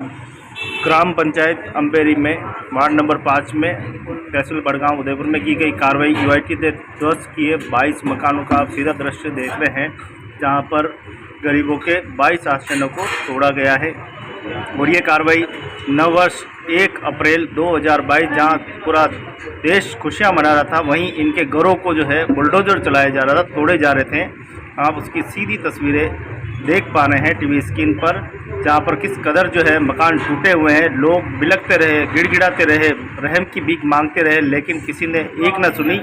ग्राम पंचायत अम्बेरी में ward number 5 में तहसील बड़गांव उदयपुर में की गई कार्रवाई यूआईटी ने ध्वस्त किए 22 मकानों का आप सीधा दृश्य देख रहे हैं, जहां पर गरीबों के 22 आश्रयों को तोड़ा गया है। और ये कार्रवाई नववर्ष 1 अप्रैल 2022 जहां पूरा देश खुशियां मना रहा था, वहीं इनके घरों को जो है बुलडोजर चलाया जा रहा था, तोड़े जा रहे थे। आप उसकी सीधी तस्वीरें देख पा रहे हैं टीवी स्क्रीन पर, जहाँ पर किस कदर जो है मकान टूटे हुए हैं। लोग बिलखते रहे, गिड़गिड़ाते रहे, रहम की भीख मांगते रहे, लेकिन किसी ने एक न सुनी।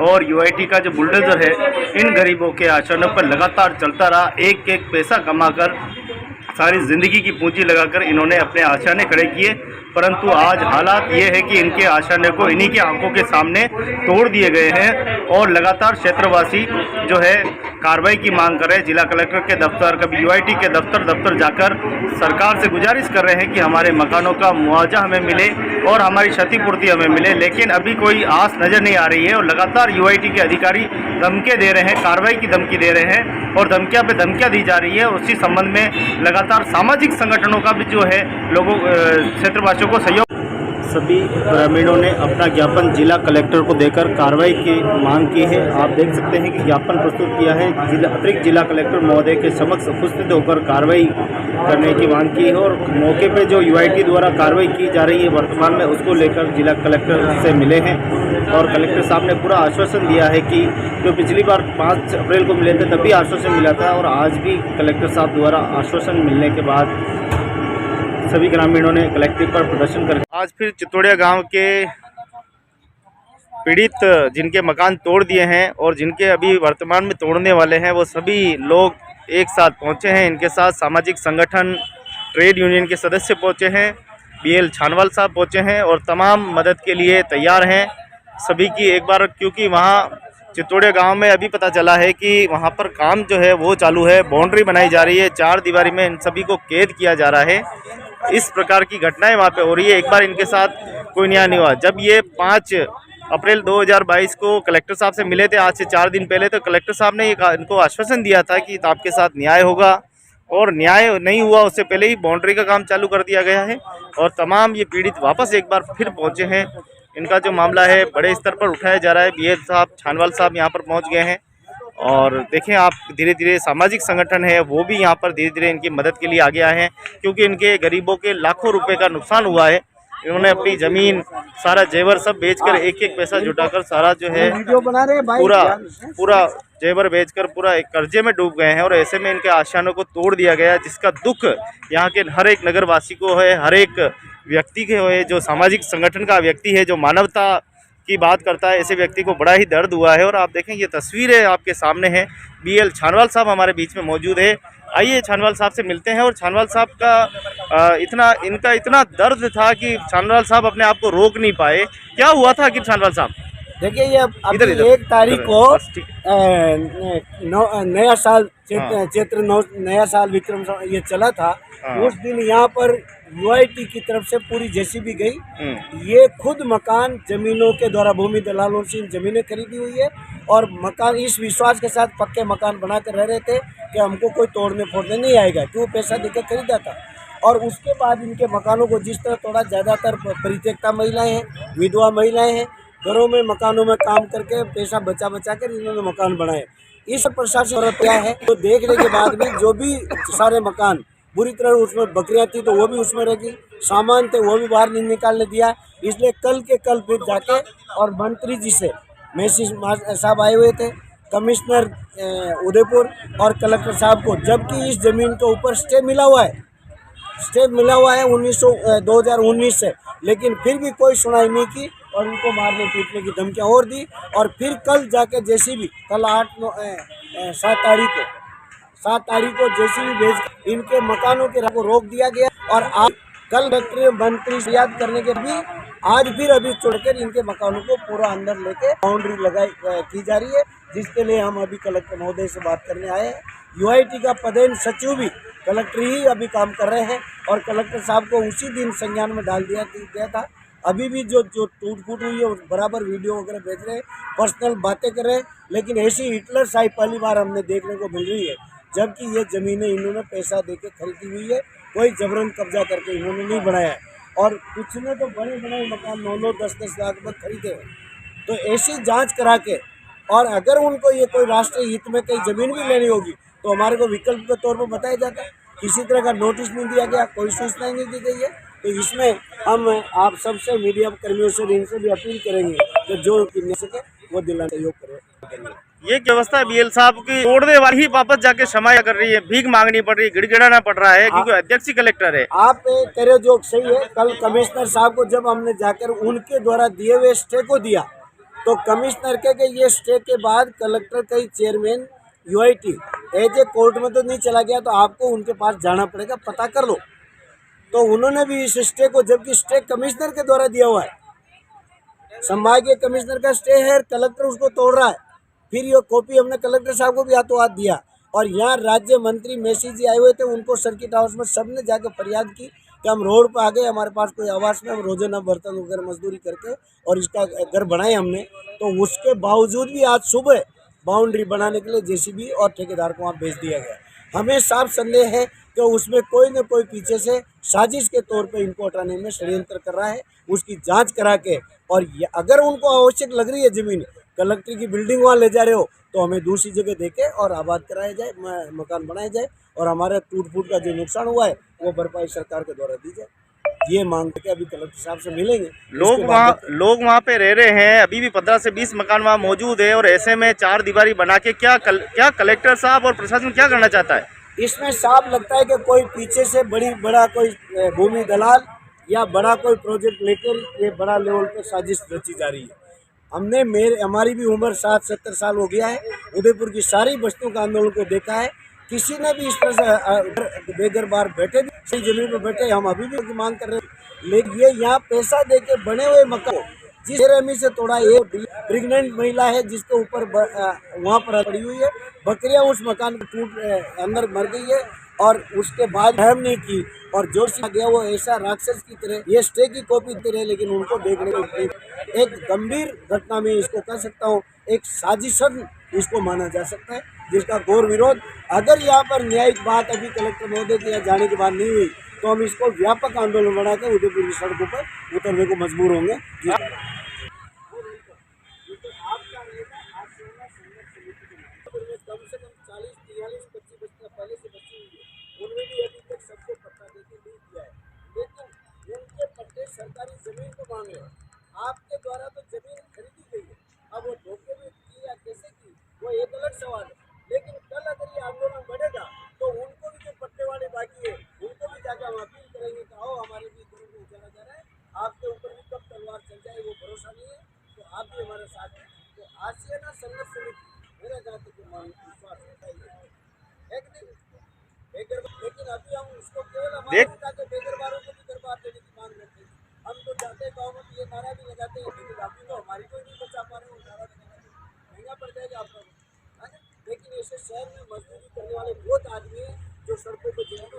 और यूआईटी का जो बुलडोजर है इन गरीबों के आश्रयों पर लगातार चलता रहा। एक एक पैसा कमाकर, सारी ज़िंदगी की पूंजी लगाकर इन्होंने अपने आशाने खड़े किए, परंतु आज हालात ये है कि इनके आशाने को इन्हीं की आंखों के सामने तोड़ दिए गए हैं। और लगातार क्षेत्रवासी जो है कार्रवाई की मांग कर रहे हैं। जिला कलेक्टर के दफ्तर, कभी यूआईटी के दफ्तर जाकर सरकार से गुजारिश कर रहे हैं कि हमारे मकानों का मुआवजा हमें मिले और हमारी क्षतिपूर्ति हमें मिले, लेकिन अभी कोई आस नज़र नहीं आ रही है। और लगातार यूआईटी के अधिकारी धमकियाँ दे रहे हैं, कार्रवाई की धमकी दे रहे हैं और धमकियाँ पे धमकियाँ दी जा रही है। उसी संबंध में लगातार सामाजिक संगठनों का भी जो है लोगों क्षेत्रवासियों को सहयोग। सभी ग्रामीणों ने अपना ज्ञापन जिला कलेक्टर को देकर कार्रवाई की मांग की है। आप देख सकते हैं कि ज्ञापन प्रस्तुत किया है, अतिरिक्त जिला कलेक्टर महोदय के समक्ष उपस्थित होकर कार्रवाई करने की मांग की है। और मौके पे जो यूआईटी द्वारा कार्रवाई की जा रही है वर्तमान में, उसको लेकर जिला कलेक्टर से मिले हैं और कलेक्टर साहब ने पूरा आश्वासन दिया है कि जो पिछली बार 5 अप्रैल को मिले थे तभी आश्वासन मिला था और आज भी कलेक्टर साहब द्वारा आश्वासन मिलने के बाद सभी ग्रामीणों ने कलेक्ट्रेट पर प्रदर्शन कर आज फिर चितौड़िया गांव के पीड़ित जिनके मकान तोड़ दिए हैं और जिनके अभी वर्तमान में तोड़ने वाले हैं, वो सभी लोग एक साथ पहुंचे हैं। इनके साथ सामाजिक संगठन, ट्रेड यूनियन के सदस्य पहुंचे हैं, बीएल छानवाल साहब पहुंचे हैं और तमाम मदद के लिए तैयार हैं सभी की। एक बार क्योंकि वहाँ चितौड़िया गांव में अभी पता चला है कि वहाँ पर काम जो है वो चालू है, बाउंड्री बनाई जा रही है, 4 दीवारी में इन सभी को कैद किया जा रहा है। इस प्रकार की घटनाएं वहाँ पे हो रही है। एक बार इनके साथ कोई न्याय नहीं हुआ। जब ये 5 अप्रैल 2022 को कलेक्टर साहब से मिले थे, आज से 4 दिन पहले, तो कलेक्टर साहब ने इनको आश्वासन दिया था कि आपके साथ न्याय होगा, और न्याय नहीं हुआ। उससे पहले ही बाउंड्री का काम चालू कर दिया गया है और तमाम ये पीड़ित वापस एक बार फिर पहुँचे हैं। इनका जो मामला है बड़े स्तर पर उठाया जा रहा है। बीएल साहब, छानवाल साहब यहाँ पर पहुँच गए हैं और देखें आप, धीरे धीरे सामाजिक संगठन है वो भी यहाँ पर धीरे धीरे इनकी मदद के लिए आगे आए हैं, क्योंकि इनके गरीबों के लाखों रुपए का नुकसान हुआ है। इन्होंने अपनी ज़मीन, सारा जेवर सब बेचकर, एक एक पैसा जुटाकर, सारा जो है पूरा जेवर बेचकर पूरा एक कर्जे में डूब गए हैं। और ऐसे में इनके आशियानों को तोड़ दिया गया, जिसका दुख यहाँ के हर एक नगरवासी को है, हर एक व्यक्ति के है, जो सामाजिक संगठन का व्यक्ति है, जो मानवता की बात करता है, ऐसे व्यक्ति को बड़ा ही दर्द हुआ है। और आप देखें ये तस्वीरें आपके सामने हैं। बीएल छानवाल साहब हमारे बीच में मौजूद है। आइए छानवाल साहब से मिलते हैं। और छानवाल साहब का इनका इतना दर्द था कि छानवाल साहब अपने आप को रोक नहीं पाए। क्या हुआ था कि छानवाल साहब? देखिए, ये अभी 1 तारीख को नया साल चैत्र नया साल विक्रम ये चला था। उस दिन यहाँ पर यूआईटी की तरफ से पूरी जेसीबी गई। ये खुद मकान जमीनों के द्वारा भूमि दलालों से जमीनें खरीदी हुई है और मकान इस विश्वास के साथ पक्के मकान बना कर रह रहे थे कि हमको कोई तोड़ने फोड़ने नहीं आएगा, क्यों पैसा देकर खरीदा था। और उसके बाद इनके मकानों को जिस तरह तोड़ा, ज़्यादातर परित्यक्ता महिलाएं हैं, विधवा महिलाएं हैं, घरों में मकानों में काम करके पैसा बचा कर इन्होंने मकान बनाए। इस प्रशासन क्या है, तो देखने के बाद भी जो भी सारे मकान बुरी तरह, उसमें बकरियां थी तो वो भी उसमें रखी, सामान थे वो भी बाहर नहीं निकालने दिया। इसलिए कल के कल फिर जाके और मंत्री जी से मैसेज साहब आए हुए थे, कमिश्नर उदयपुर और कलेक्टर साहब को, जबकि इस ज़मीन के ऊपर स्टे मिला हुआ है 2019 से, लेकिन फिर भी कोई सुनाई नहीं की और उनको मारने पीटने की धमकियाँ और दी। और फिर कल जाके जेसीबी, कल 7 तारीख को जेसीबी भेज इनके मकानों के को रोक दिया गया। और आज कल मंत्री से याद करने के भी आज फिर अभी छोड़कर इनके मकानों को पूरा अंदर लेके बाउंड्री लगाई की जा रही है, जिसके लिए हम अभी कलेक्टर महोदय से बात करने आए हैं। यूआईटी का पदेन सचिव भी कलेक्टर ही अभी काम कर रहे हैं और कलेक्टर साहब को उसी दिन संज्ञान में डाल दिया गया था। अभी भी जो टूट फूट हुई है बराबर वीडियो वगैरह भेज रहे हैं, पर्सनल बातें कर रहे हैं, लेकिन ऐसी हिटलर शाही पहली बार हमने देखने को मिल रही है, जबकि ये ज़मीनें इन्होंने पैसा देके खरीदी हुई है कोई जबरन कब्जा करके इन्होंने नहीं बनाया है। और कुछ ने तो बड़े बड़े मकान 9-9, 10-10 लाख में खरीदे हैं। तो ऐसी जांच करा के, और अगर उनको ये कोई राष्ट्रीय हित में कहीं ज़मीन भी लेनी होगी तो हमारे को विकल्प के तौर पर बताया जाता है। किसी तरह का नोटिस नहीं दिया गया, कोई सूचना नहीं दी गई है। तो इसमें हम आप सबसे मीडिया कर्मियों से इनसे भी अपील करेंगे कि जो मिल सके वो दिलाने सहयोग करें। ये व्यवस्था बीएल साहब की तोड़ने वाली ही वापस जाके क्षमा कर रही है, भीख मांगनी पड़ रही है, गिड़गिड़ाना पड़ रहा है क्योंकि अध्यक्ष ही कलेक्टर है। आप कह रहे हो जो सही है। कल कमिश्नर साहब को जब हमने जाकर उनके द्वारा दिए हुए स्टे को दिया तो कमिश्नर के ये स्टे के बाद कलेक्टर का ही chairman UIT as a court में तो नहीं चला गया, तो आपको उनके पास जाना पड़ेगा, पता कर लो। तो उन्होंने भी इस स्टे को, जबकि स्टे कमिश्नर के द्वारा दिया हुआ है, संभागीय कमिश्नर का स्टे है, कलेक्टर उसको तोड़ रहा है। फिर ये कॉपी हमने कलेक्टर साहब को भी हाथों हाथ दिया। और यहाँ राज्य मंत्री मेसी जी आए हुए थे, उनको सर्किट हाउस में सबने जाकर फरियाद की कि हम रोड पर आ गए, हमारे पास कोई आवास में, हम रोजाना बर्तन वगैरह मजदूरी करके और इसका घर बनाए हमने। तो उसके बावजूद भी आज सुबह बाउंड्री बनाने के लिए जेसीबी और ठेकेदार को वहाँ भेज दिया गया। हमें साफ संदेह है कि उसमें कोई न कोई पीछे से साजिश के तौर पे इनको हटाने में षड्यंत्र कर रहा है। उसकी जांच करा के, और अगर उनको आवश्यक लग रही है ज़मीन, कलेक्टर की बिल्डिंग वहाँ ले जा रहे हो, तो हमें दूसरी जगह देके और आबाद कराया जाए, मकान बनाया जाए, और हमारे टूट फूट का जो नुकसान हुआ है वो भरपाई सरकार के द्वारा दी जाए। ये मांग करके अभी कलेक्टर साहब से मिलेंगे। लोग वहाँ पे रह रहे हैं, अभी भी 15 से 20 मकान वहाँ मौजूद है, और ऐसे में 4 दीवारी बना के क्या कलेक्टर साहब और प्रशासन क्या करना चाहता है? इसमें साफ लगता है कि कोई पीछे से बड़ा कोई भूमि दलाल या बड़ा कोई प्रोजेक्ट लेकर ये बड़ा लेवल पे साजिश रची जा रही है। हमारी भी उम्र 60-70 साल हो गया है, उदयपुर की सारी बस्तियों का आंदोलन को देखा है। किसी ने भी इस तरह से बेघर बार बैठे भी सही जमीन पर बैठे, हम अभी भी मांग कर रहे हैं। लेकिन ये यहाँ पैसा दे के बने हुए मकान जिस रेमी से तोड़ा, ये प्रेग्नेंट महिला है जिसके ऊपर वहाँ पर पड़ी हुई है, बकरियाँ उस मकान को टूट अंदर मर गई है, और उसके बाद रहम नहीं की, और जोर से गया वो ऐसा राक्षस की तरह, ये स्टे की कॉपी की तरह, लेकिन उनको देखने को एक गंभीर घटना में इसको कह सकता हूँ, एक साजिशन इसको माना जा सकता है, जिसका घोर विरोध। अगर यहाँ पर न्यायिक बात अभी कलेक्टर महोदय के यहाँ जाने के बाद नहीं हुई तो हम इसको व्यापक आंदोलन बनाकर उदयपुर की सड़कों पर उतरने को मजबूर होंगे। कम से कम 40, 43, 25 बस्तियाँ पहले से बची हुई है, उनमें भी अभी तक सबको पट्टा देके नहीं दिया है, लेकिन उनके पट्टे सरकारी जमीन को मांगे हैं। आपके द्वारा तो जमीन खरीदी गई है, अब वो धोखे में की या कैसे की वो एक अलग सवाल है। लेकिन कल अगर ये आंदोलन बढ़ेगा तो उनको भी जो पट्टे वाले बाकी है उनको भी जाकर हम अपील करेंगे कि आओ हमारे भी घरों को उजाला जा रहा है, आपके ऊपर भी कब तलवार चल जाए वो भरोसा नहीं है, तो आप भी हमारे साथ हैं। तो आसियाना संघर्ष समिति मेरा जहाँ तक विश्वास है कि नहीं, लेकिन अभी हम उसको केवल हमारे बेघरवारों को भी घर बार देने की मांग करते हैं। हम तो जाते हैं गाँव में ये नारा भी लगाते हैं, लेकिन अभी तो हमारी कोई नहीं बचा पा रहे, वो नारा लगाना महंगा पड़ जाएगा आपको, है ना। लेकिन ऐसे शहर में मजदूरी करने वाले बहुत आदमी हैं जो सड़कों पर जिनको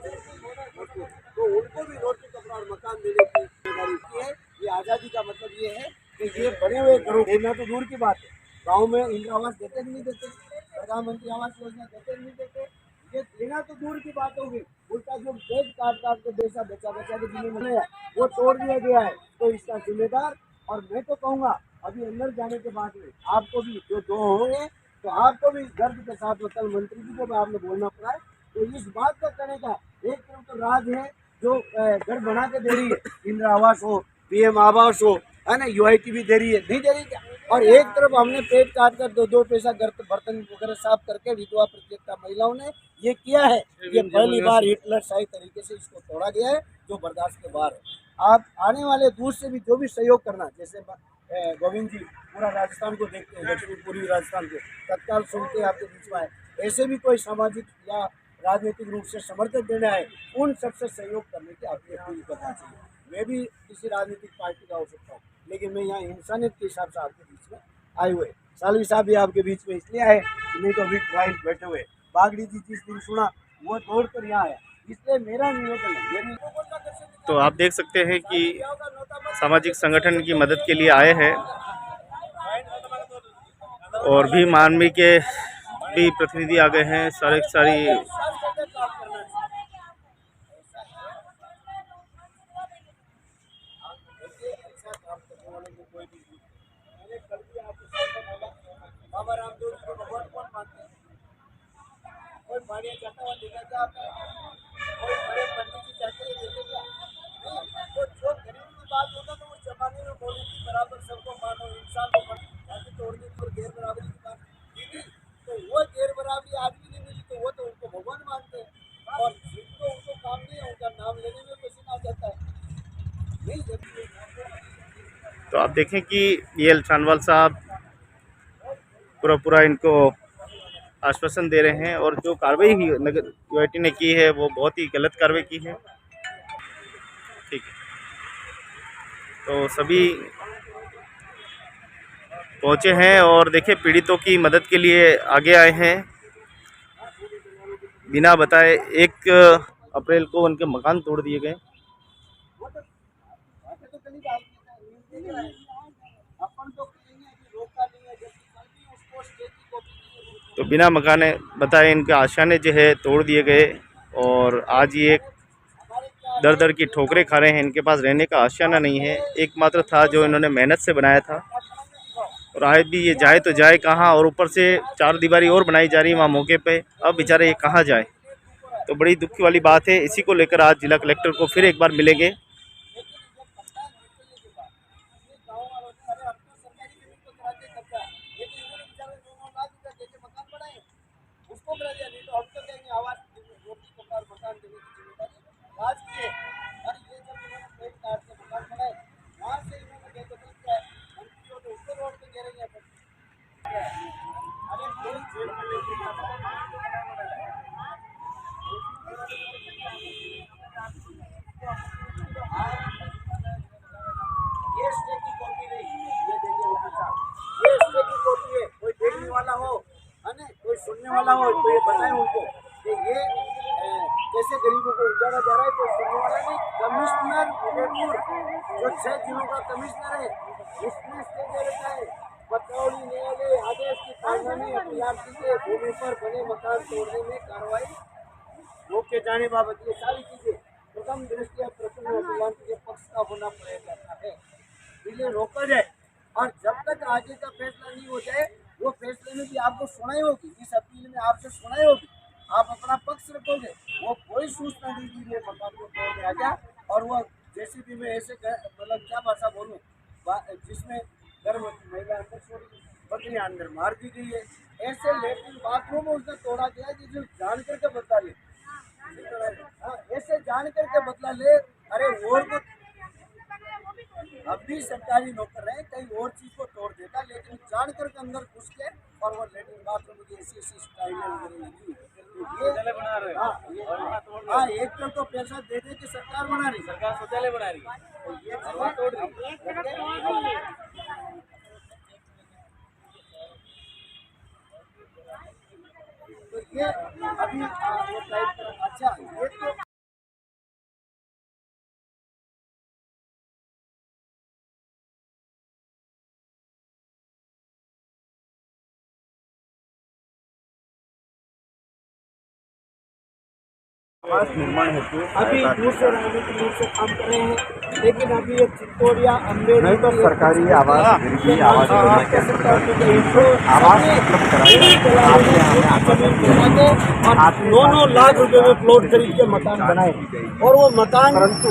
तो उनको भी रोटी कपड़ा और मकान देने की जिम्मेदारी की है। ये आज़ादी का मतलब ये है कि ये बने हुए घरों देना तो दूर की बात है, गाँव में इंदिरा आवास देते नहीं देते, प्रधानमंत्री आवास योजना देते नहीं देते, ये देना तो दूर की बात होगी, उल्टा जो बेच काट के पैसा बचा के जिन्हें मिलेगा वो तोड़ दिया गया है। तो इसका जिम्मेदार, और मैं तो कहूँगा अभी अंदर जाने के बाद में आपको भी जो 2 होंगे तो आपको भी दर्द के साथ कल मंत्री जी को भी आपने बोलना पड़ा है। तो इस बात का करने का एक तरफ तो राज है जो घर बना के दे रही है, इंदिरा आवास हो, पीएम आवास हो, है ना, यूआईटी भी दे रही है, नहीं दे रही क्या? और एक तरफ हमने पेट काट कर 2-2 पैसा घर बर्तन वगैरह साफ करके विधवा प्रतियोगिता महिलाओं ने ये किया है। ये पहली बार हिटलर शाही तरीके से इसको तोड़ा गया है जो बर्दाश्त के बाहर है। आप आने वाले दूर से भी जो भी सहयोग करना, जैसे गोविंद जी पूरा राजस्थान को देखते हैं, दक्षिण पूर्वी राजस्थान को तत्काल सुनते आपके बीच में आए, ऐसे भी कोई सामाजिक या राजनीतिक रूप से समर्थन देने आए, उन सबसे सहयोग करने की आपकी अपील करना चाहिए। मैं भी किसी राजनीतिक पार्टी का हो सकता हूँ, लेकिन मैं यहाँ इंसानियत के हिसाब से आपके बीच में आए हुए। सालवी साहब भी आपके बीच में इसलिए आए नहीं तो अभी क्लाइंट बैठे हुए, बागड़ी जी जिस दिन सुना वो दौड़ कर यहाँ आया, इसलिए मेरा निवेदन है। तो आप देख सकते हैं कि सामाजिक संगठन की मदद के लिए आए हैं, और भीम आर्मी के भी प्रतिनिधि आ गए हैं, सारी बाबा रामदेव जी को भगवान कौन मानते हैं? कोई भाड़िया जाता हुआ देखा क्या आपने? कोई बड़े पंडित जी जाते हुए देखे क्या? नहीं। तो जो गरीब की बात होता तो उस जमाने में बोले कि बराबर सबको मानो, इंसान को मानो, ताकि तोड़ने की और गैर बराबरी की बात की थी। तो वो गैर बराबरी आज भी नहीं मिली, तो वो तो उनको भगवान मानते हैं, और जिनको उनको काम नहीं है उनका नाम लेने में पसीना आ जाता है। नहीं जब तो आप देखें कि ये अल्सानवाल साहब पूरा इनको आश्वासन दे रहे हैं, और जो कार्रवाई नगर यूआईटी ने की है वो बहुत ही गलत कार्रवाई की है। ठीक है, तो सभी पहुंचे हैं और देखिए पीड़ितों की मदद के लिए आगे आए हैं। बिना बताए 1 अप्रैल को उनके मकान तोड़ दिए गए। तो बिना मकाने बताए इनके आशियाने जो है तोड़ दिए गए, और आज ये दर दर की ठोकरें खा रहे हैं। इनके पास रहने का आशियाना नहीं है, एकमात्र था जो इन्होंने मेहनत से बनाया था, और आज भी ये जाए तो जाए कहाँ, और ऊपर से 4 दीवारी और बनाई जा रही है वहाँ मौके पे। अब बेचारे ये कहाँ जाए, तो बड़ी दुख की वाली बात है। इसी को लेकर आज जिला कलेक्टर को फिर एक बार मिलेंगे। सुनने वाला हो तो ये बताएं उनको कि ये कैसे गरीबों को उजाड़ा जा रहा है। कोई सुनने वाला नहीं। कमिश्नर उदयपुर जो 6 जिलों का कमिश्नर है, उसने स्टे दे रखा है। पतौड़ी न्यायालय आदेश की पालना अपीलार्थी के भूमि पर बने मकान तोड़ने में कार्रवाई रोके जाने बाबत ये सारी चीजें प्रथम दृष्टया प्रथम अपीलार्थी के पक्ष का होना पड़ेगा है, इन्हें रोका जाए। और जब तक आगे का फैसला नहीं हो जाए, वो फैसले में भी आपको सुनाई होगी, इस अपील में आपसे सुनाई होगी, आप अपना पक्ष रखोगे। वो कोई सूचना नहीं दी है मकान को तोड़ने आ गया, और वो जेसीबी में ऐसे मतलब क्या भाषा बोलूँ, जिसमें गर्भवती महिला अंदर छोड़ी, बकरियां अंदर मार दी गई है। ऐसे लेटरिन बाथरूम उसने तोड़ा गया जिसे जान करके बदला ले। हाँ, ऐसे जान करके बदला ले। अरे और को अब भी सरकारी नौकर है, कई और चीज को तोड़ देता, लेकिन जान करके अंदर घुस के और वो लेटरिन बाथरूम की ऐसी स्टाइल लगी। हाँ, एक तो पैसा दे दे कि सरकार बना रही, सरकार शौचालय बना रही है, तो ये चीजें तोड़ रही। तो ये अभी अच्छा ये तो आवास निर्माण हेतु अभी दूसरे राजनीतिक रूप से काम कर रहे हैं, लेकिन अभी ये चित्तौड़िया अम्बेडकर नहीं तो सरकारी आवास आवास और 9 लाख रुपए में प्लॉट खरीद के मकान बनाए, और वो मकान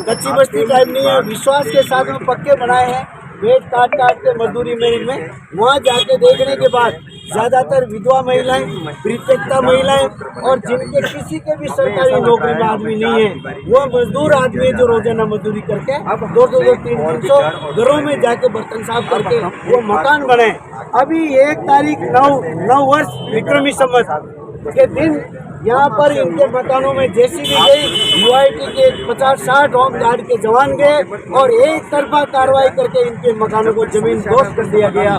कच्ची बस्ती टाइप नहीं है, विश्वास के साथ में पक्के बनाए हैं। पेट काट के मजदूरी में वहाँ जाके देखने के बाद ज्यादातर विधवा महिलाएं, परित्यक्ता महिलाएं, और जिनके किसी के भी सरकारी नौकरी में आदमी नहीं है, वो मजदूर आदमी जो रोजाना मजदूरी करके 200 300 घरों में जाके बर्तन साफ करके वो मकान बनाए। अभी 1 तारीख 9 वर्ष विक्रमी संवत के दिन यहाँ पर इनके मकानों में जेसीबी गई, यूआईटी के 50-60 होम गार्ड के जवान गए, और एक तरफा कार्रवाई करके इनके मकानों को जमीन दोस्त कर दिया गया।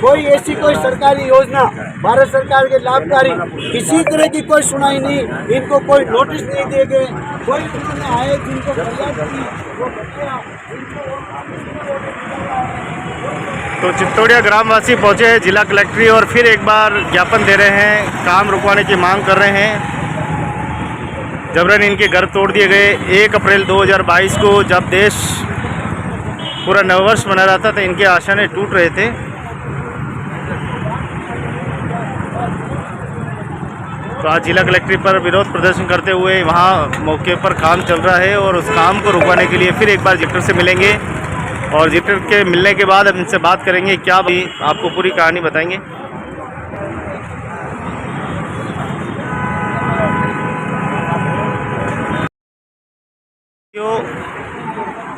कोई ऐसी कोई सरकारी योजना भारत सरकार के लाभकारी किसी तरह की कोई सुनाई नहीं, इनको कोई नोटिस नहीं दिए गए, कोई आए जिनको फरियाद की वो बताया। तो चित्तौड़िया ग्रामवासी पहुंचे हैं जिला कलेक्ट्री और फिर एक बार ज्ञापन दे रहे हैं, काम रुकवाने की मांग कर रहे हैं। जबरन इनके घर तोड़ दिए गए। 1 अप्रैल 2022 को जब देश पूरा नववर्ष मना रहा था तो इनके आशाएं टूट रहे थे। तो आज जिला कलेक्ट्रेट पर विरोध प्रदर्शन करते हुए वहाँ मौके पर काम चल रहा है और उस काम को रुकवाने के लिए फिर एक बार जिक्टर से मिलेंगे और जिक्टर के मिलने के बाद हम इनसे बात करेंगे, क्या भी आपको पूरी कहानी बताएंगे।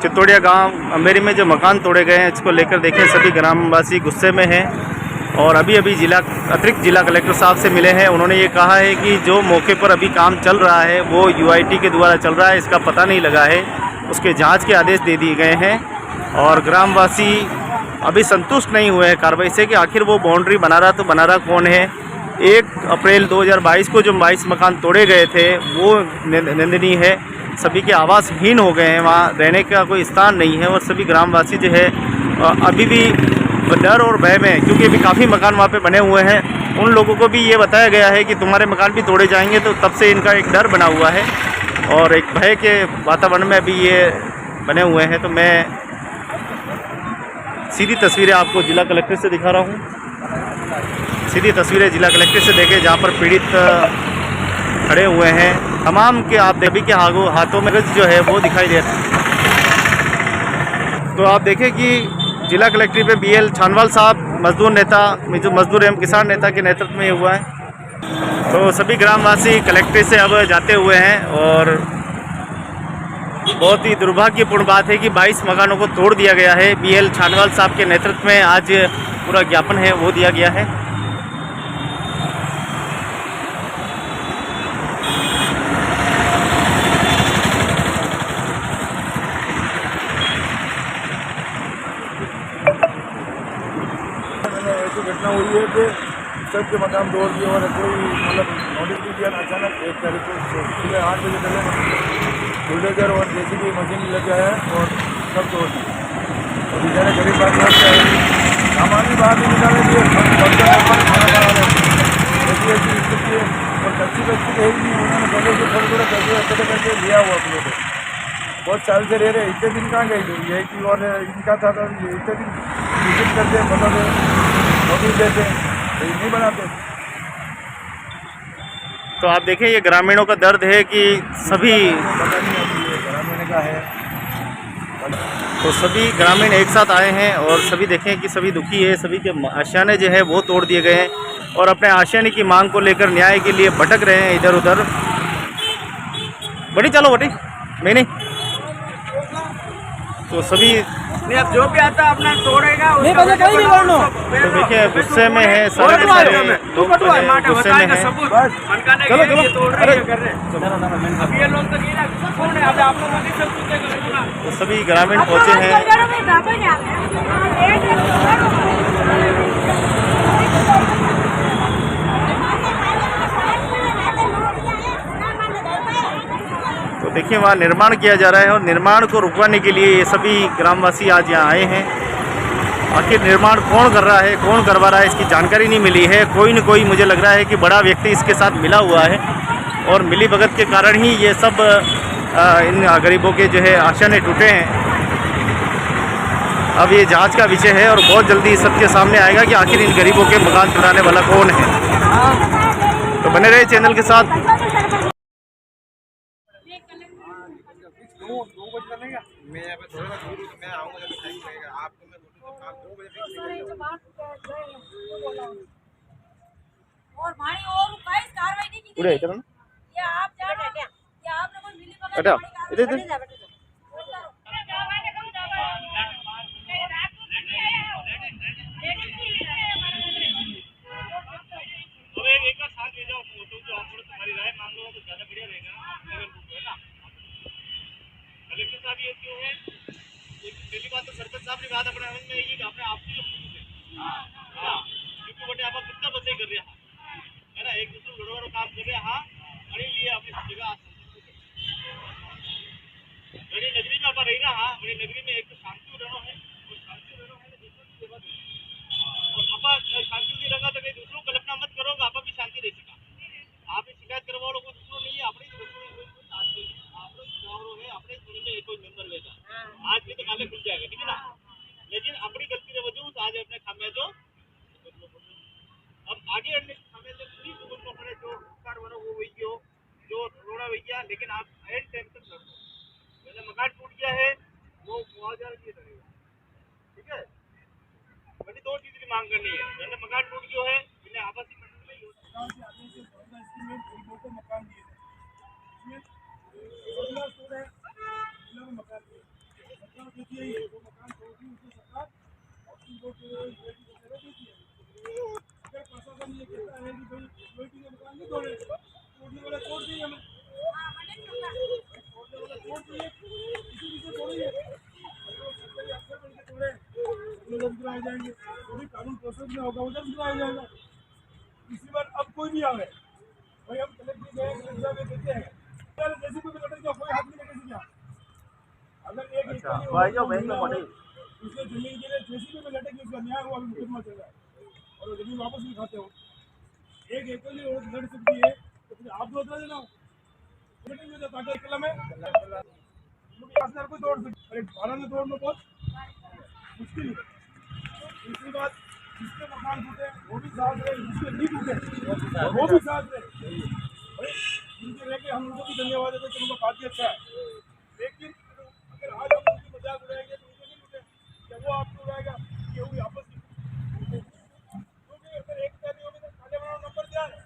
चित्तौड़िया गांव अम्बेरी में जो मकान तोड़े गए हैं, इसको लेकर देखें सभी ग्रामवासी गुस्से में हैं और अभी अतिरिक्त जिला कलेक्टर साहब से मिले हैं। उन्होंने ये कहा है कि जो मौके पर अभी काम चल रहा है वो यूआईटी के द्वारा चल रहा है, इसका पता नहीं लगा है, उसके जांच के आदेश दे दिए गए हैं और ग्रामवासी अभी संतुष्ट नहीं हुए हैं कार्रवाई से कि आखिर वो बाउंड्री बना रहा तो बना रहा कौन है। 1 अप्रैल 2022 को जो 22 मकान तोड़े गए थे वो निंदनीय है। सभी के आवासहीन हो गए हैं, वहाँ रहने का कोई स्थान नहीं है और सभी ग्रामवासी जो है अभी भी डर और भय में, क्योंकि अभी काफ़ी मकान वहाँ पे बने हुए हैं। उन लोगों को भी ये बताया गया है कि तुम्हारे मकान भी तोड़े जाएंगे, तो तब से इनका एक डर बना हुआ है और एक भय के वातावरण में अभी ये बने हुए हैं। तो मैं सीधी तस्वीरें आपको जिला कलेक्टर से दिखा रहा हूँ, सीधी तस्वीरें जिला कलेक्टर से देखें जहाँ पर पीड़ित खड़े हुए हैं। तमाम के आप सभी के हाथों में जो है वो दिखाई दे रहा है। तो आप देखें कि जिला कलेक्ट्रेट पे BL छानवाल साहब मजदूर नेता, जो मजदूर एवं किसान नेता के नेतृत्व में ये हुआ है। तो सभी ग्रामवासी कलेक्ट्रेट से अब जाते हुए हैं और बहुत ही दुर्भाग्यपूर्ण बात है कि 22 मकानों को तोड़ दिया गया है। BL छानवाल साहब के नेतृत्व में आज पूरा ज्ञापन है वो दिया गया है। ऐसी घटना हुई है कि सबके मकान तोड़ दिए और कोई मतलब नोटिस भी दिया। अचानक 1 तारीख को सुबह 8 बजे पहले बुलडोजर और JCB मशीन लेके आया और सब तोड़ दिए। और बेचारे गरीब बात सामान्य बात ही निकाले दिए, ऐसी ऐसी स्थिति है और कच्ची है ही नहीं। उन्होंने पहले से थोड़े पैसे अच्छे करके लिया हुआ अपने को, बहुत साल से रह रहे। इतने दिन कहाँ गए थे यही की और इनका था तो इतने दिन विजिट करते मतलब नोटिस देते नहीं बनाते। तो आप देखें ये ग्रामीणों का दर्द है कि सभी ग्रामीण का है, तो सभी ग्रामीण एक साथ आए हैं और सभी देखें कि सभी दुखी है। सभी के आशियाने जो है वो तोड़ दिए गए हैं और अपने आशियाने की मांग को लेकर न्याय के लिए भटक रहे हैं इधर उधर। बड़ी चलो बड़ी मैं नहीं, तो सभी अब जो भी आता अपना तोड़ेगा। तो देखिए गुस्से में है सारे के सारे लोग, गुस्से में है। चलो अब ये लोग तो नहीं आप लोग तो सभी ग्रामीण पहुंचे हैं। तो देखिए वहाँ निर्माण किया जा रहा है और निर्माण को रुकवाने के लिए ये सभी ग्रामवासी आज यहाँ आए हैं। आखिर निर्माण कौन कर रहा है, कौन करवा रहा है, इसकी जानकारी नहीं मिली है। कोई न कोई मुझे लग रहा है कि बड़ा व्यक्ति इसके साथ मिला हुआ है और मिली भगत के कारण ही ये सब इन गरीबों के जो है आशियाने टूटे हैं। अब ये जांच का विषय है और बहुत जल्दी सबके सामने आएगा कि आखिर इन गरीबों के मकान तोड़ने वाला कौन है। तो बने रहे चैनल के साथ। मैं यहाँ पे थोड़ा दूर हूँ, मैं आऊँगा जब टाइम लगेगा आपको। मैं आप 2 बजे और भाई और काई कार्रवाई नहीं की पूरे इधर ना ये आप जान है क्या ये आप लोगों मिली भगत बेटा इधर एक साथ ले जाओ फोटो, जो आप तुम्हारी राय मांग लो तो ज़्यादा बढ़िया रहेगा। कलेक्टर साहब ये क्यों है, एक पहली बात तो सरपंच साहब ने बात अपने में ये अपने आप की क्योंकि बटे आप कितना बचाई कर रहे है ना, एक दूसरे लड़वारो काम कर रहे हाँ और लिए अपनी जगह बड़ी नगरी में आप रही ना। हाँ बड़ी नगरी में एक तो शांति रहना है और शांति रहना है दूसरों की सेवा और आप शांति नहीं रहेगा तो कहीं दूसरों को कल्पना मत करोगे, आप भी शांति रह सका। आपने शिकायत करवा लोग दूसरों नहीं है अपने कोई मेंबर लेगा आज भी तो काले खुल जाएगा, ठीक है ना। लेकिन अपनी गलती के वजह से आज अपने खामे जो अब आगे खामे जो जो भैया, लेकिन आप एंड टाइम तक लड़ दो। मैंने मकान टूट गया है वो मुआवजा लिए लगेगा, ठीक है। मुझे दो चीज की मांग करनी है, मैंने मकान टूट गया है, मैंने आवासीय मंडल में योजना के आदेश से गरीबों को मकान दिए थे, मकान दिए सरकार देती है, ये जो मकान तोड़ दी उसको सरकार अगर प्रशासन ये कहता है कि भाई यूआईटी के मकान नहीं तोड़े, तोड़ने वाला तोड़ दिए हमें, तोड़ने वाला तोड़ दिए, किसी से तोड़िए, सरकारी अफसर बनके तोड़े, लोग गिराए जाएंगे, तो भी कानून प्रोसेस में होगा, उधर गिराया जाएगा। इसी बार अब कोई भी आवे भाई, हम कलेक्टर गए, कलेक्टर में देते हैं, जैसे कोई लड़के का कोई हाथ नहीं लगेगा क्या? अगर एक उसने जमीन के लिए जेसीबी में लटक उसका न्याय हुआ, मुकदमा चल रहा है और वो जमीन वापस नहीं खाते हो, एक एकड़ में लड़ सकती है तो फिर आप दो देना ताकत कलम है, कोई तोड़ सकते, 12 में तोड़ना बहुत मुश्किल है। दूसरी बात, जिसके मकान टूटे वो भी साथ रहे, जिसके नहीं टूटे वो भी साथ रहे, जिनके रह के हम उनको भी धन्यवाद देते कि उनका काफी अच्छा है, लेकिन अगर आज हम उनकी मजाक उड़ाएंगे तो उनके नहीं टूटे, क्या वो आपको उड़ाएगा? ये हुई आपस की, क्योंकि अगर एक तारीख होगी तो खाने वाला नंबर क्या है?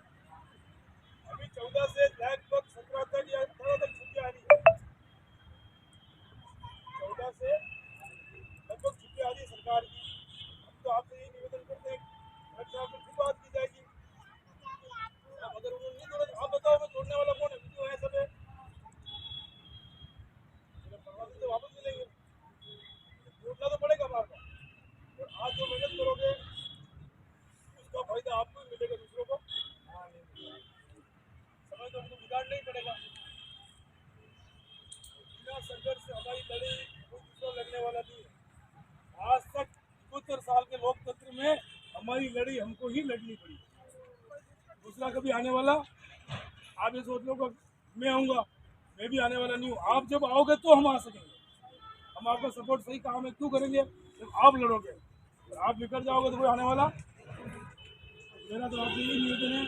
अभी 14 से लगभग 17 तक या 18 तक छुट्टी आ रही है, 14 से लगभग छुट्टी आ रही है सरकार की। हम तो आपसे यही निवेदन करते हैं कि फिर बात की जाएगी, अगर उन्होंने नहीं तोड़ा तो आप बताओ मैं तोड़ने वाला कौन है? क्यों है सब है, तो वापस मिलेंगे, तोड़ना तो पड़ेगा आपको, और आज जो मेहनत करोगे उसका फायदा आपको ही मिलेगा, दूसरों को समय तो हमको बिगाड़ नहीं पड़ेगा। बिना संघर्ष से हमारी लड़ाई कोई दूसरा लड़ने वाला नहीं है। आज तक 72 साल के लोकतंत्र में हमारी लड़ाई हमको ही लड़नी पड़ी, दूसरा कभी आने वाला, आप ये सोच लो कि मैं आऊँगा, मैं भी आने वाला नहीं हूँ। आप जब आओगे तो हम आ सकेंगे, हम आपका सपोर्ट सही काम है क्यों करेंगे जब आप लड़ोगे, आप बिखर जाओगे तो कोई आने वाला। मेरा तो आपसे यही निवेदन है,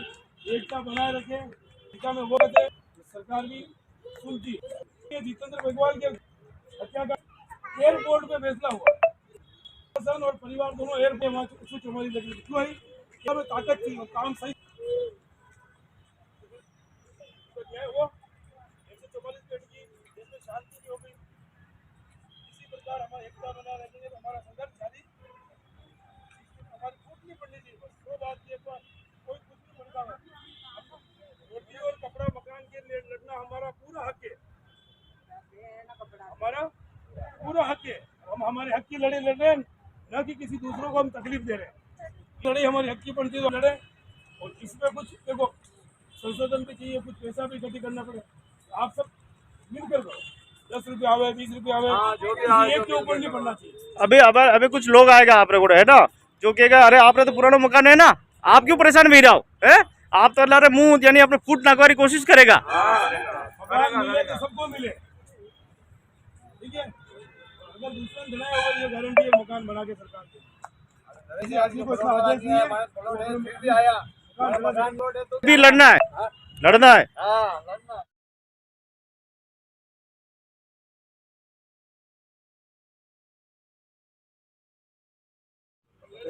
एकता बनाए रखें, टीका में वो रहते सरकार भी सुनती। जितेंद्र मेघवाल के हत्या का एयरपोर्ट पे फैसला हुआ, और परिवार दोनों एयरपोर्ट 144 लगी, क्यों है? ताकत थी, काम सही वो 144 बेड की, देश में शांति भी हो गई। इसी प्रकार हमारा एकता बना रखेंगे तो हमारा संघर्ष जारी, हमारी फूट नहीं पड़नी चाहिए, बस दो बात ये, कोई कुछ नहीं बनता है, रोटी और कपड़ा मकान के लिए लड़ना हमारा पूरा हक है, हमारा पूरा हक है, हम हमारे हक की लड़ाई लड़ रहे हैं, न कि किसी दूसरों को हम तकलीफ दे रहे हैं। लड़ाई हमारी हक की पड़ती है तो लड़े, और इसमें कुछ देखो संशोधन भी चाहिए, कुछ पैसा भी इकट्ठी करना पड़े, आप सब मिलकर करो, 10 रुपये आवे 20 रुपये आवे, एक के ऊपर नहीं पड़ना चाहिए। अभी कुछ लोग आएगा आप है ना, जो कहेगा अरे आपने तो पुराना मकान है ना, आप क्यों परेशान भी रहो है, आप तो अल्लाह रे मुंह यानी अपने फूट नाकवारी कोशिश करेगा। मकान मिले तो सबको मिले, ठीक है, अगर दूसरा बनाया होगा ये गारंटी है मकान बना के सरकार को भी लड़ना है, लड़ना है।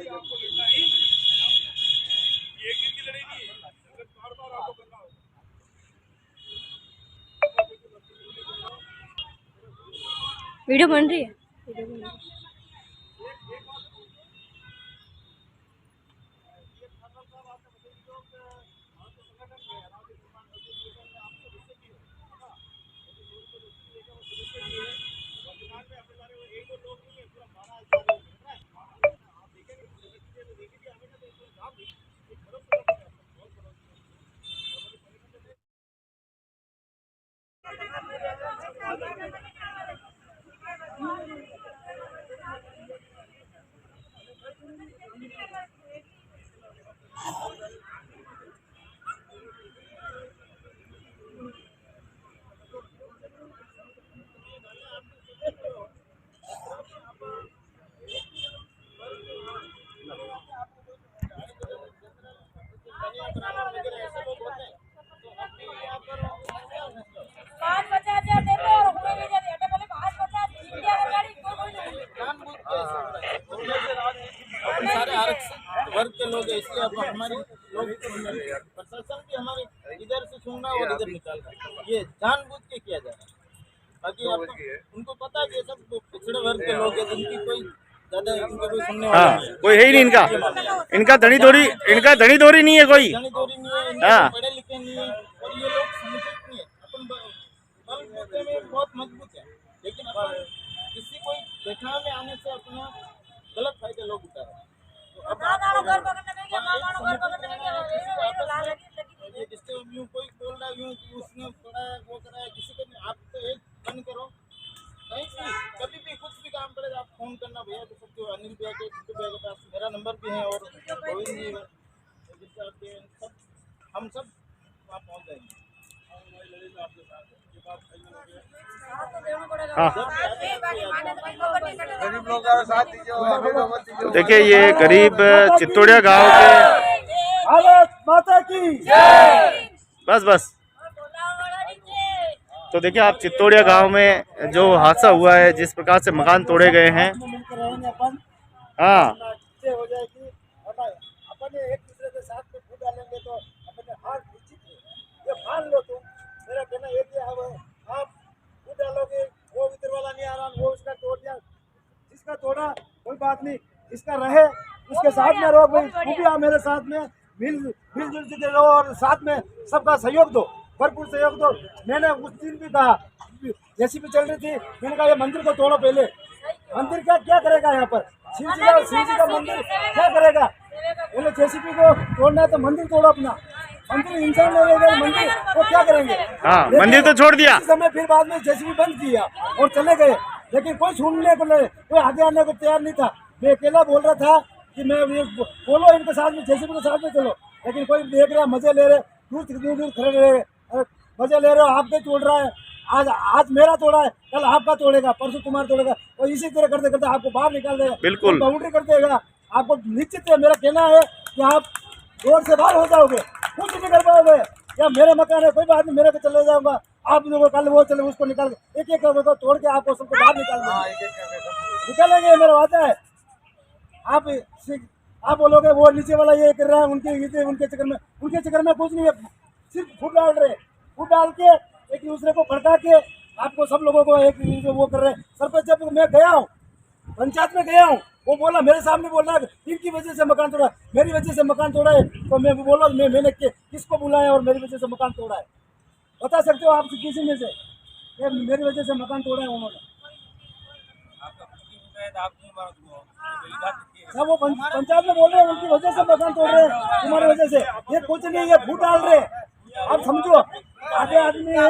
आपको लड़ना ही, ये एक दिन की लड़ाई नहीं है, बार-बार आपको करना होगा। वीडियो बन रही है, लोग हैं, इसलिए अब हमारी लोग प्रशासन भी हमारे इधर से सुन रहा है और इधर निकाल रहा है। ये जानबूझ के किया जा रहा है। बाकी आपको उनको पता है कि ये सब पिछड़े वर्ग के लोग हैं, जिनकी कोई ज्यादा इनका कोई सुनने वाला हाँ नहीं है। कोई है ही नहीं इनका धनी दौरी नहीं है कोई। जानकारी नहीं है, इनके हाँ। पढ़े लिखे नहीं है और ये लोग समझते नहीं है। अपन बल में बहुत मजबूत है, लेकिन अपन किसी कोई देखा में आने से अपना गलत फायदा लोग उठा रहे हैं। तो अब जिससे यूँ कोई बोल रहा है यूँ कि उसने पढ़ा है वो करा है, किसी को नहीं। आप तो एक बंद करो, कहीं भी कभी भी कुछ भी काम पड़े आप फोन करना भैया तो सकते हो। अनिल भैया के चिट्टू भैया के पास मेरा नंबर भी है और गोविंद जी जिससे आपके सब हम सब वहाँ पहुँच जाएंगे। हाँ गरीब लोग का साथ दीजिए और हमें भी मत दीजिए। तो देखिए ये गरीब चित्तौड़िया गांव के भारत माता की बस तो देखिए आप चित्तौड़िया गांव में जो हादसा हुआ है, जिस प्रकार से मकान तोड़े गए हैं। मिलकर रहेंगे अपन, हाँ हो जाएगी अपन एक दूसरे के साथ में फूट डालेंगे तो अपने हार निश्चित है। ये मान लो तुम, मेरा कहना ये कि अब आप फूट डालोगे, वो इधर वाला नहीं आ रहा, वो उसका तोड़ दिया, जिसका तोड़ा कोई बात नहीं, जिसका रहे उसके साथ में रहो भाई। तू भी आ मेरे साथ में, मिलजुल के रहो और साथ में सबका सहयोग दो, भरपूर सहयोग दो। मैंने उस दिन भी कहा, जैसी भी चल रही थी, मैंने कहा ये मंदिर को तोड़ो पहले। मंदिर क्या करेगा यहाँ पर? शिव जी का मंदिर क्या करेगा? बोले जेसीबी को तोड़ना है तो मंदिर तोड़ो अपना। मंदिर इंसान ले लेगा, मंदिर वो क्या करेंगे? हाँ मंदिर तो छोड़ दिया। इस समय फिर बाद में जेसीबी बंद किया और चले गए, लेकिन कोई सुनने को नहीं, कोई आगे आने को तैयार नहीं था। मैं अकेला बोल रहा था कि मैं ये बोलो इनके साथ में, जेसीबी के साथ में चलो, लेकिन कोई देख रहा, मजे ले रहे, दूर खड़े रहे, मजे ले रहे हो। आपके तोड़ रहा है, आज मेरा तोड़ा है, कल आपका तोड़ेगा, परसों तुम्हारा तोड़ेगा, और इसी तरह करते करते आपको बाहर निकाल देगा, बिल्कुल बाउंड्री कर देगा। आपको निश्चित है, मेरा कहना है कि आप रोड से बाहर हो जाओगे, कुछ नहीं कर पाओगे। या मेरे मकान है, कोई बात नहीं, मेरे को चले जाऊंगा, आप लोगों कल वो चले उसको निकाल के एक को तोड़ के आपको सबको बाहर निकालेंगे। मेरा वादा है। आप बोलोगे वो नीचे वाला ये कर रहा है, उनके चक्कर में कुछ नहीं है, सिर्फ फूट डाल रहे, फूट डाल के एक दूसरे को भड़का के आपको सब लोगों को एक दूसरे वो कर रहे हैं। सरपंच जब मैं गया हूँ, पंचायत में गया हूँ, वो बोला मेरे सामने बोल रहा है इनकी वजह से मकान तोड़ा, मेरी वजह से मकान तोड़ा है। तो मैं बोला मैंने किसको बुलाया और मेरी वजह से मकान तोड़ा है? बता सकते हो आप किसी में से? मेरी वजह से मकान तोड़ा है उन्होंने। सब वो पंचायत में बोल रहे हैं उनकी वजह से मकान तोड़ रहे हैं, तुम्हारी वजह से। ये कुछ नहीं, ये फूट डाल रहे हैं। आप समझो, आधे आदमी है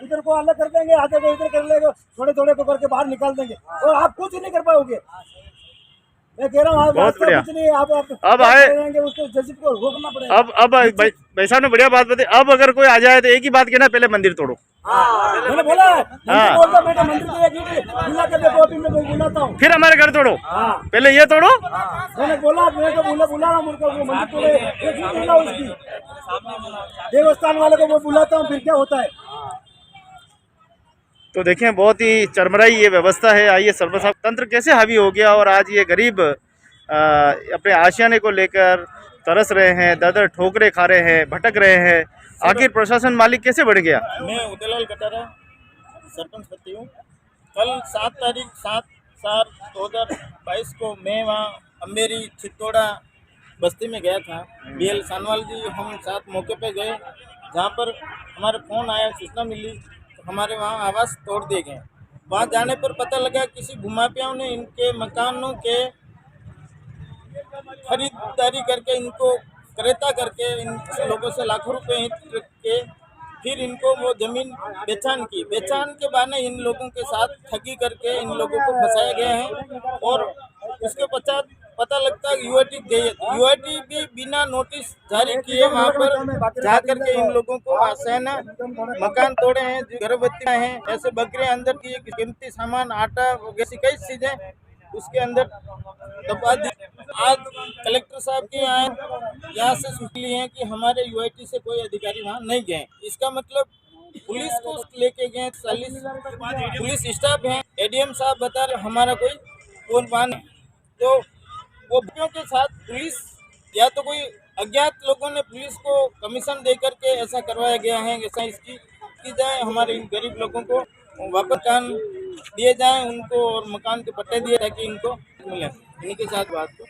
इधर को अलग कर देंगे, आधे को इधर कर लेंगे, थोड़े को करके बाहर निकाल देंगे, और आप कुछ नहीं कर पाओगे। मैं कह रहा हूँ बहुत बढ़िया। कुछ नहीं, आप अब आए उसको जजिब को रोकना पड़ेगा। अब भाई साहब ने बढ़िया बात बताई। अब अगर कोई आ जाए तो एक ही बात कहना, पहले मंदिर तोड़ो। मैंने बोला बेटा मंदिर के देखो, अभी मैं बुलाता हूँ, फिर हमारे घर तोड़ो, पहले ये तोड़ो। मैंने बोला बुला रहा हूँ वो मंदिर तोड़े, उसकी देवस्थान वाले को मैं बुलाता हूँ, फिर क्या होता है। तो देखें बहुत ही चरमराई ये व्यवस्था है। आइए सरपंच साहब, तंत्र कैसे हावी हो गया और आज ये गरीब अपने आशियाने को लेकर तरस रहे हैं, दर ठोकरे खा रहे हैं, भटक रहे हैं। आखिर प्रशासन मालिक कैसे बढ़ गया? मैं उदयलाल कटारा सरपंच पति हूँ। कल 7 तारीख 7/4/2022 को मैं वहाँ अम्बेरी चित्तौड़ा बस्ती में गया था। BL सानवाल जी हम साथ मौके पे गए, जहाँ पर हमारे फ़ोन आया, सूचना मिली, तो हमारे वहाँ आवास तोड़ दिए गए। वहाँ जाने पर पता लगा किसी घुमापियाओं ने इनके मकानों के खरीदारी करके, इनको क्रेता करके इन लोगों से लाखों रुपए के फिर इनको वो ज़मीन बेचान की। बेचान के बहाने इन लोगों के साथ ठगी करके इन लोगों को फंसाया गया है। और उसके पश्चात पता लगता है UIT भी बिना नोटिस जारी किए वहाँ पर जा करके इन लोगों को आसाना मकान तोड़े हैं, गर्भवती हैं, ऐसे बकरे अंदर की कीमती सामान, आटा वगैरह कई चीज़ें उसके अंदर दबा दी। आज कलेक्टर साहब के यहाँ से सूचना है कि हमारे UIT से कोई अधिकारी वहाँ नहीं गए। इसका मतलब पुलिस को लेके गए, 40 पुलिस स्टाफ हैं। ADM साहब बता रहे हमारा कोई कौन है, तो वो बच्चों के साथ पुलिस या तो कोई अज्ञात लोगों ने पुलिस को कमीशन दे करके ऐसा करवाया गया है। ऐसा इसकी की जाए, हमारे इन गरीब लोगों को वापस मकान दिए जाएं उनको, और मकान के पट्टे दिए ताकि इनको मिले। इन्हीं के साथ बात को